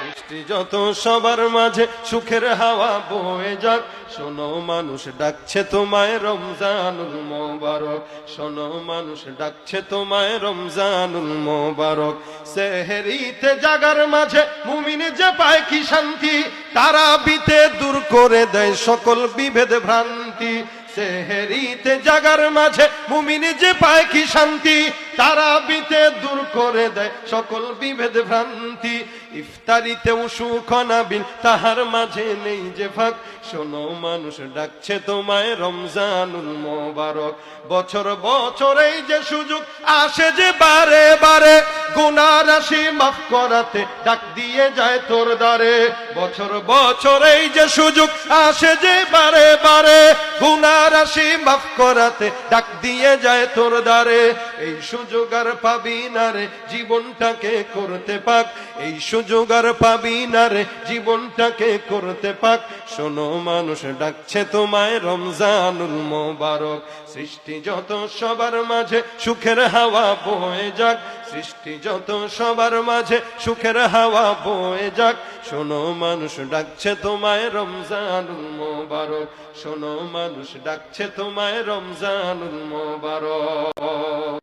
সৃষ্টি যত সবার মাঝে সুখের হাওয়া বয়ে যাক, শোনো মানুষ ডাকছে তোমায় রমজানুল মোবারক, শোনো মানুষ ডাকছে তোমায় রমজানুল মোবারক। সেহরিতে জাগার মাঝে মুমিন যে পায় কি শান্তি, তারাবিতে দূর করে দেয় সকল বিভেদ ভ্রান্তি। সেহরিতে জাগার মাঝে মুমিন যে পায় কি শান্তি, তারাবিতে দূর করে দেয় সকল বিভেদ ভ্রান্তি। ইফতারিতেও সুখ নাবিল তাহার মাঝে নেই যে ফাঁক, শোনো মানুষ ডাকছে তোমায় রমজানুল মোবারক। বছর বছর এই যে সুযোগ আসে যে বারে বারে, গুনাহ রাশি মাফ করাতে ডাক দিয়ে যায় তোর দ্বারে। বছর বছর এই যে সুযোগ আসে যে বারে বারে, গুনাহ রাশি মাফ করাতে ডাক দিয়ে যায় তোর দ্বারে। এই সুযোগ আর পাবি না রে জীবনটাকে করতে পাক, এই সুযোগ আর পাবি না রে জীবনটাকে করতে পাক। শোনো মানুষ ডাকছে তোমায় রমজানুল মোবারক। সৃষ্টি যত সবার মাঝে সুখের হাওয়া বয়ে যাক, সৃষ্টি যত সবার মাঝে সুখের হাওয়া বয়ে যাক। শোনো মানুষ ডাকছে তোমায় রমজানুল মোবারক, শোনো মানুষ ডাকছে তোমায় রমজানুল মোবারক।